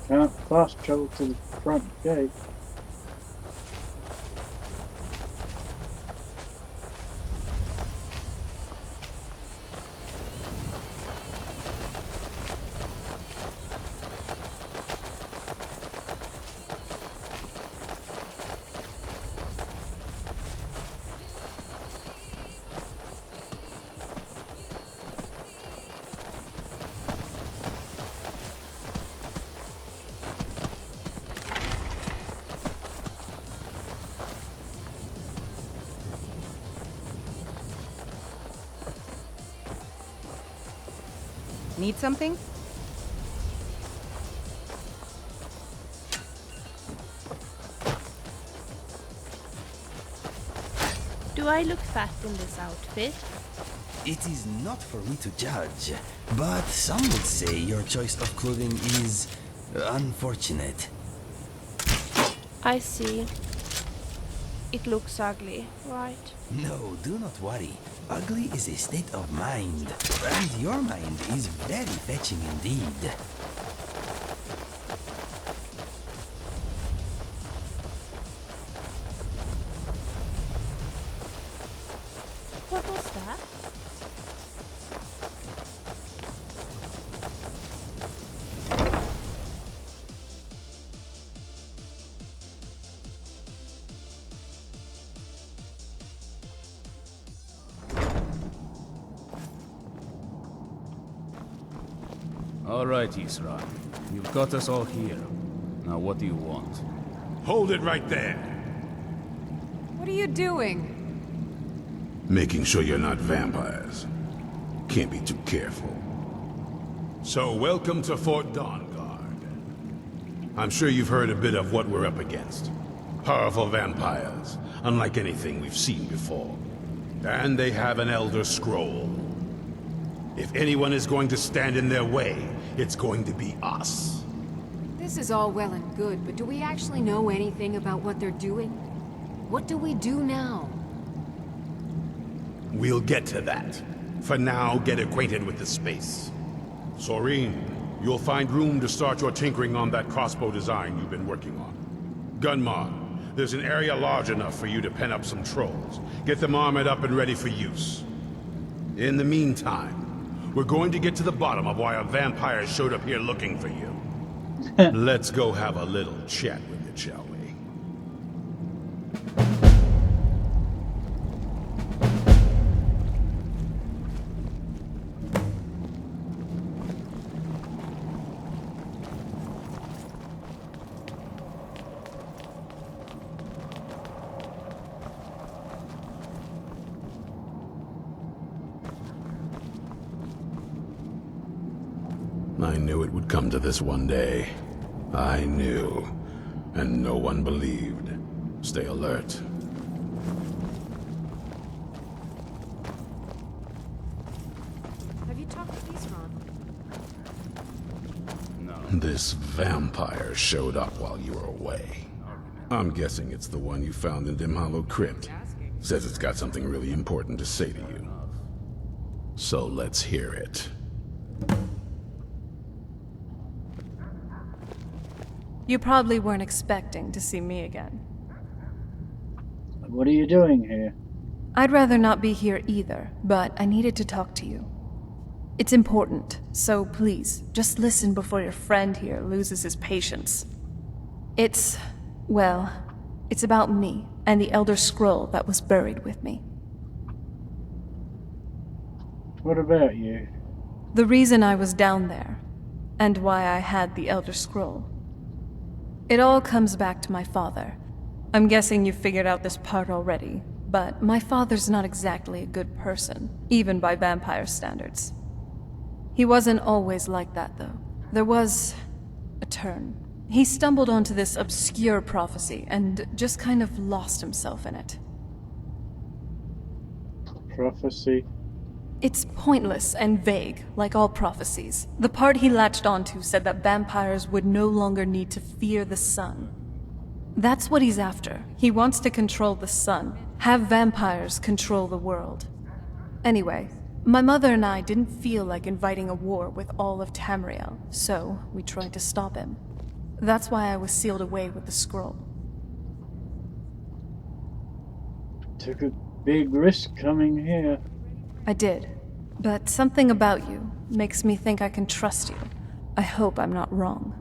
Can't fast travel to the front gate. Need something? Do I look fat in this outfit? It is not for me to judge, but some would say your choice of clothing is unfortunate. I see. It looks ugly, right? No, do not worry. Ugly is a state of mind, and your mind is very fetching indeed. What was that? All right, Isra. You've got us all here. Now what do you want? Hold it right there. What are you doing? Making sure you're not vampires. Can't be too careful. So, welcome to Fort Dawnguard. I'm sure you've heard a bit of what we're up against. Powerful vampires, unlike anything we've seen before. And they have an Elder Scroll. If anyone is going to stand in their way, it's going to be us. This is all well and good, but do we actually know anything about what they're doing? What do we do now? We'll get to that. For now, get acquainted with the space. Soreen, you'll find room to start your tinkering on that crossbow design you've been working on. Gunmar, there's an area large enough for you to pen up some trolls. Get them armored up and ready for use. In the meantime, we're going to get to the bottom of why a vampire showed up here looking for you. Let's go have a little chat with it, shall we? I knew it would come to this one day. I knew. And no one believed. Stay alert. Have you talked to Isran? No. This vampire showed up while you were away. I'm guessing it's the one you found in Dim Hollow Crypt. Says it's got something really important to say to you. So let's hear it. You probably weren't expecting to see me again. What are you doing here? I'd rather not be here either, but I needed to talk to you. It's important, so please, just listen before your friend here loses his patience. It's about me and the Elder Scroll that was buried with me. What about you? The reason I was down there, and why I had the Elder Scroll. It all comes back to my father. I'm guessing you've figured out this part already, but my father's not exactly a good person, even by vampire standards. He wasn't always like that, though. There was a turn. He stumbled onto this obscure prophecy and just kind of lost himself in it. Prophecy? It's pointless and vague, like all prophecies. The part he latched onto said that vampires would no longer need to fear the sun. That's what he's after. He wants to control the sun, have vampires control the world. Anyway, My mother and I didn't feel like inviting a war with all of Tamriel, so we tried to stop him. That's why I was sealed away with the scroll. Took a big risk coming here. I did, but something about you makes me think I can trust you. I hope I'm not wrong.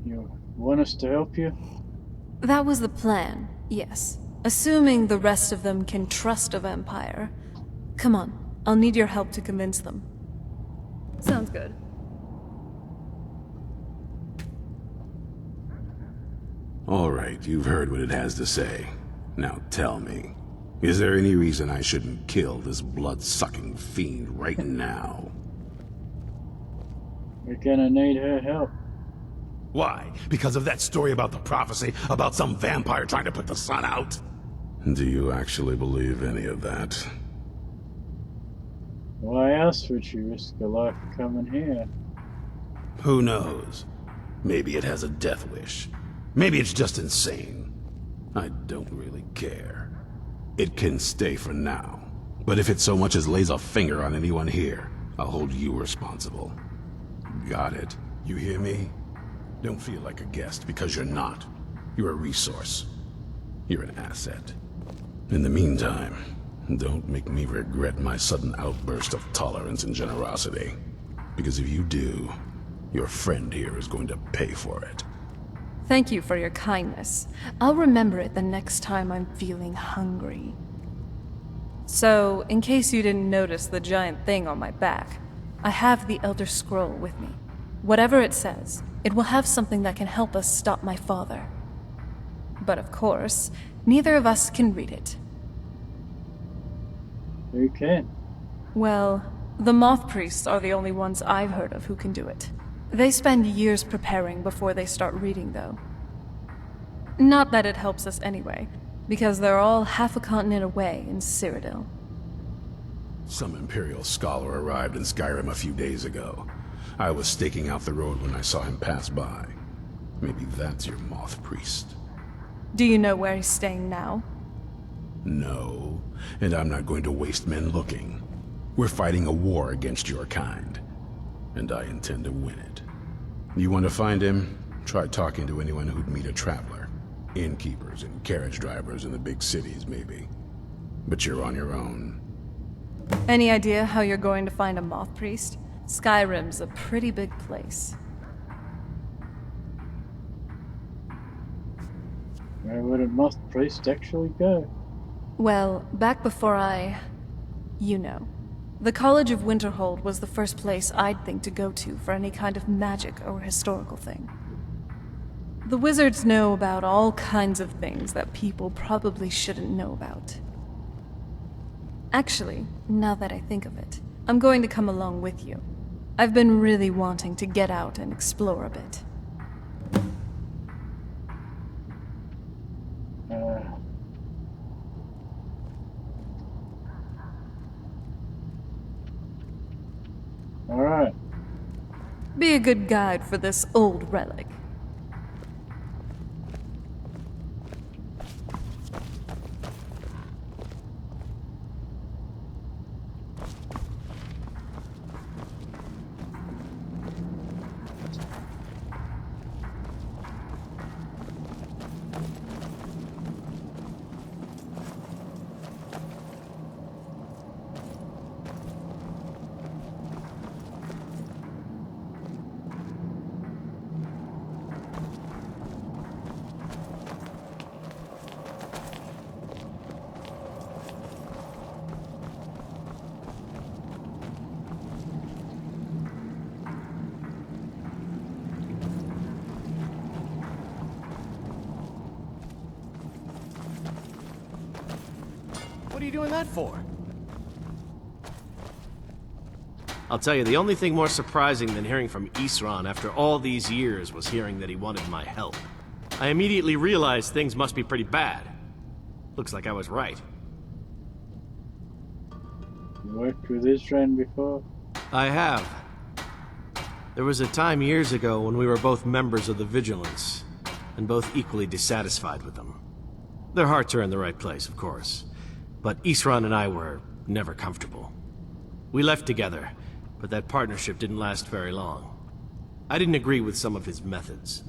You want us to help you? That was the plan, yes. Assuming the rest of them can trust a vampire. Come on, I'll need your help to convince them. Sounds good. All right, you've heard what it has to say. Now tell me, is there any reason I shouldn't kill this blood-sucking fiend right now? We're gonna need her help. Why? Because of that story about the prophecy about some vampire trying to put the sun out? Do you actually believe any of that? Why else would you risk a life coming here? Who knows? Maybe it has a death wish. Maybe it's just insane. I don't really care. It can stay for now. But if it so much as lays a finger on anyone here, I'll hold you responsible. Got it? You hear me? Don't feel like a guest, because you're not. You're a resource. You're an asset. In the meantime, don't make me regret my sudden outburst of tolerance and generosity. Because if you do, your friend here is going to pay for it. Thank you for your kindness. I'll remember it the next time I'm feeling hungry. So, in case you didn't notice the giant thing on my back, I have the Elder Scroll with me. Whatever it says, it will have something that can help us stop my father. But of course, neither of us can read it. Who can? Well, the Moth Priests are the only ones I've heard of who can do it. They spend years preparing before they start reading, though. Not that it helps us anyway, because they're all half a continent away in Cyrodiil. Some Imperial scholar arrived in Skyrim a few days ago. I was staking out the road when I saw him pass by. Maybe that's your Moth Priest. Do you know where he's staying now? No, and I'm not going to waste men looking. We're fighting a war against your kind, and I intend to win it. You want to find him? Try talking to anyone who'd meet a traveler. Innkeepers and carriage drivers in the big cities, maybe. But you're on your own. Any idea how you're going to find a Moth Priest? Skyrim's a pretty big place. Where would a Moth Priest actually go? Well, back before you know. The College of Winterhold was the first place I'd think to go to for any kind of magic or historical thing. The wizards know about all kinds of things that people probably shouldn't know about. Actually, now that I think of it, I'm going to come along with you. I've been really wanting to get out and explore a bit. Alright. Be a good guide for this old relic. What are you doing that for? I'll tell you, the only thing more surprising than hearing from Isran after all these years was hearing that he wanted my help. I immediately realized things must be pretty bad. Looks like I was right. You worked with Isran before? I have. There was a time years ago when we were both members of the Vigilance, and both equally dissatisfied with them. Their hearts are in the right place, of course. but Isran and I were never comfortable. We left together, but that partnership didn't last very long. I didn't agree with some of his methods.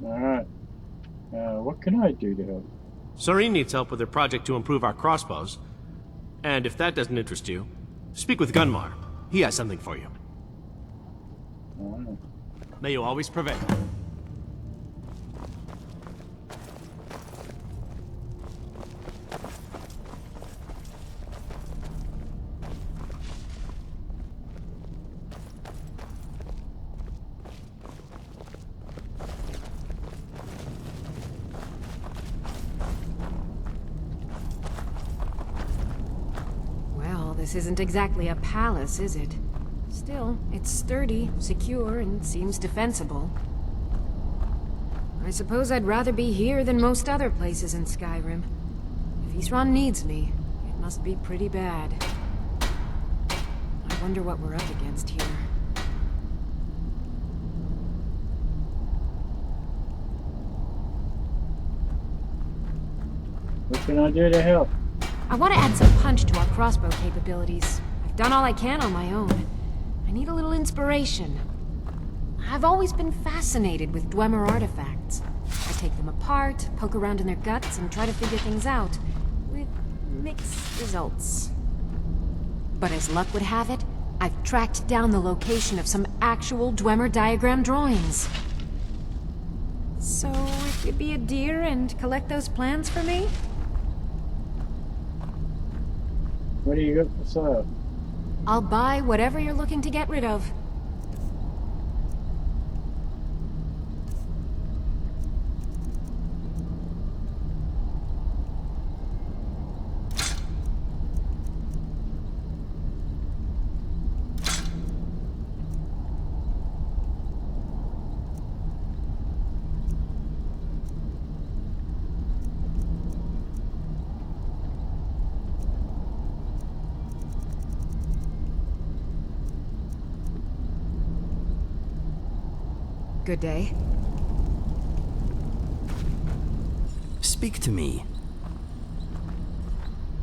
Alright. What can I do to help? Serene needs help with her project to improve our crossbows. And if that doesn't interest you, speak with Gunmar. He has something for you. Alright. May you always prevail. Well, this isn't exactly a palace, is it? Still, it's sturdy, secure, and seems defensible. I suppose I'd rather be here than most other places in Skyrim. If Isran needs me, it must be pretty bad. I wonder what we're up against here. What can I do to help? I want to add some punch to our crossbow capabilities. I've done all I can on my own. I need a little inspiration. I've always been fascinated with Dwemer artifacts. I take them apart, poke around in their guts, and try to figure things out, with mixed results. But as luck would have it, I've tracked down the location of some actual Dwemer diagram drawings. So, if you'd be a dear and collect those plans for me? What do you got for sale? I'll buy whatever you're looking to get rid of. Good day. Speak to me.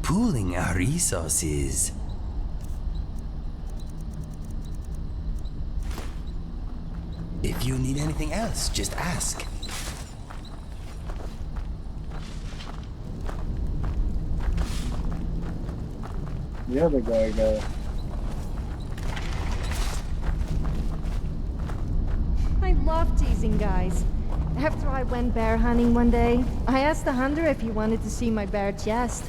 Pooling our resources. If you need anything else, just ask. The other guy go. I love teasing guys. After I went bear hunting one day, I asked the hunter if he wanted to see my bare chest.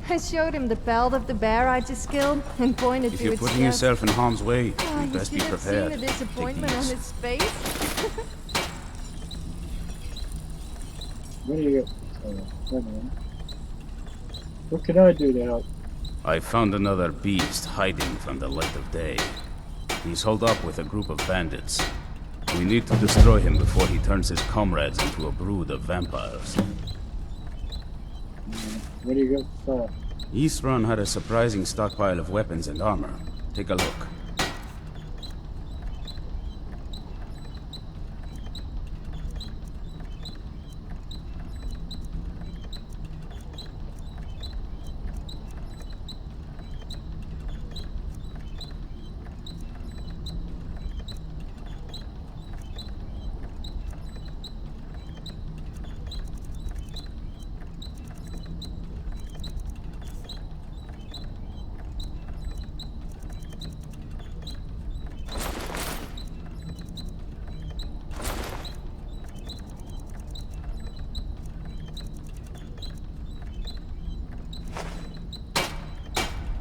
I showed him the pelt of the bear I just killed and pointed If to you're its putting chest. yourself in harm's way, Oh, you you best be should have seen prepared. the disappointment Take on these. his face. What do you got for sale? Wait a minute. What can I do to help? I found another beast hiding from the light of day. He's holed up with a group of bandits. We need to destroy him before he turns his comrades into a brood of vampires. What do you got for sale? Isran had a surprising stockpile of weapons and armor. Take a look.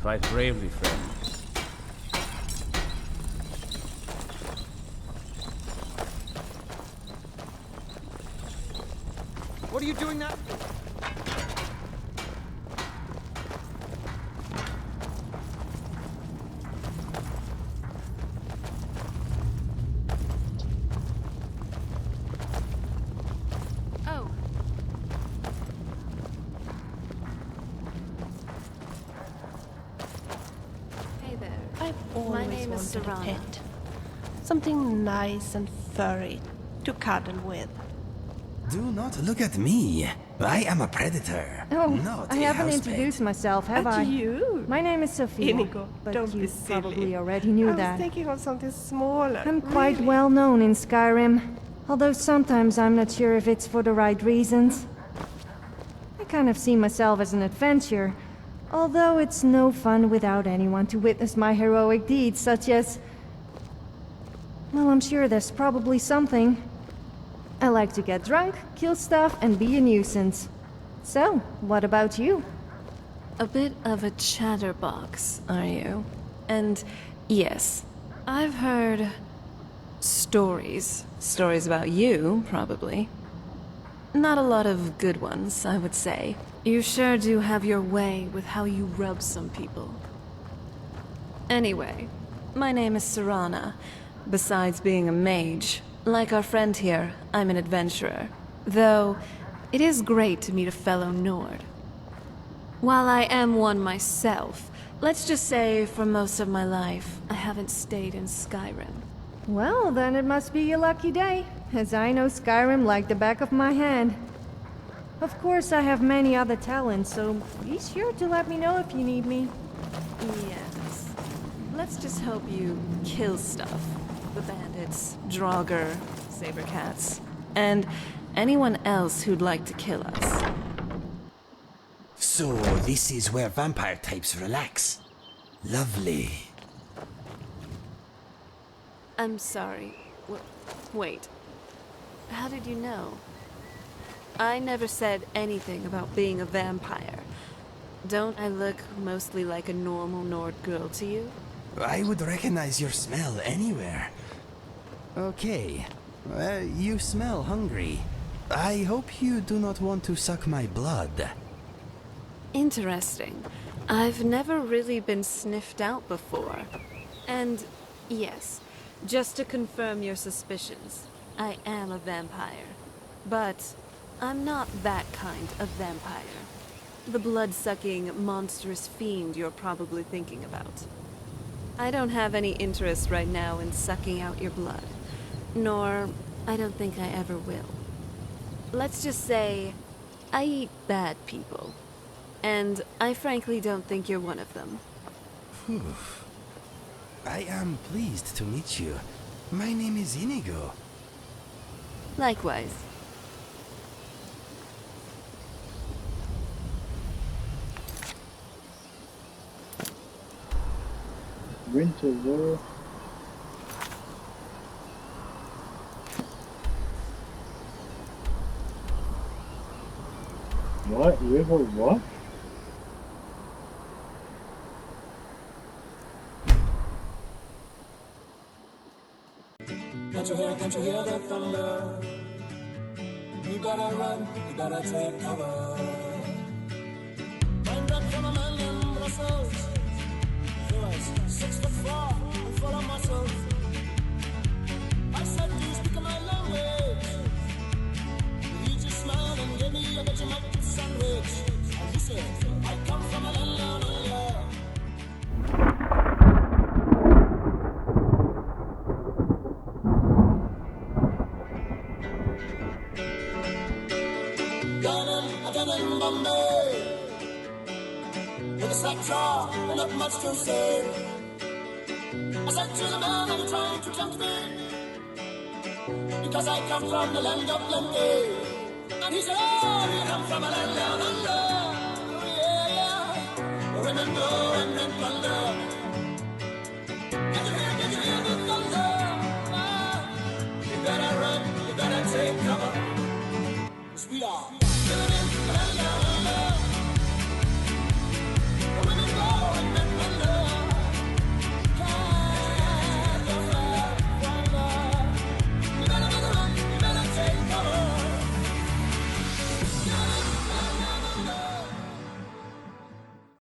Fight bravely, friend. What are you doing now? Oh, Hey there. I've always name is wanted a Serana. pet. Something nice and furry to cuddle with. Do not look at me. I am a predator. Oh, not I a haven't house introduced pet. myself, have I? You? My name is Sophia. Inigo, but don't you be silly. probably already knew I that. was thinking of something smaller. I'm quite really. well known in Skyrim, although sometimes I'm not sure if it's for the right reasons. I kind of see myself as an adventurer, although it's no fun without anyone to witness my heroic deeds, such as... Well, I'm sure there's probably something. I like to get drunk, kill stuff, and be a nuisance. So, what about you? A bit of a chatterbox, are you? And yes, I've heard stories. Stories about you, probably. Not a lot of good ones, I would say. You sure do have your way with how you rub some people. Anyway, my name is Serana. Besides being a mage, like our friend here, I'm an adventurer. Though, it is great to meet a fellow Nord. While I am one myself, let's just say for most of my life, I haven't stayed in Skyrim. Well, then it must be your lucky day, as I know Skyrim like the back of my hand. Of course, I have many other talents, so be sure to let me know if you need me. Yes. Let's just hope you kill stuff. The bandits, Draugr, Sabercats, and anyone else who'd like to kill us. So, this is where vampire types relax. Lovely. I'm sorry. Wait. How did you know? I never said anything about being a vampire. Don't I look mostly like a normal Nord girl to you? I would recognize your smell anywhere. Okay. You smell hungry. I hope you do not want to suck my blood. Interesting. I've never really been sniffed out before. And yes, just to confirm your suspicions, I am a vampire. But I'm not that kind of vampire. The blood-sucking, monstrous fiend you're probably thinking about. I don't have any interest right now in sucking out your blood. Nor, I don't think I ever will. Let's just say, I eat bad people. And I frankly don't think you're one of them. Phew. I am pleased to meet you. My name is Inigo. Likewise. Winter War. What? River what? Can't you hear the thunder? You gotta run, you gotta take cover. Find up from a man in Brussels. He was 6'4" and full of muscles. I said, do you speak my language? He just smiled and gave me a Vegemite sandwich. And he said, I come from a land down under. In Bombay, with a slack jaw and not much to say. I said to the man, are you trying to tempt me? Because I come from the land of plenty. And he said, oh, you come from a land down under. Oh, yeah, yeah. Women blow and men plunder.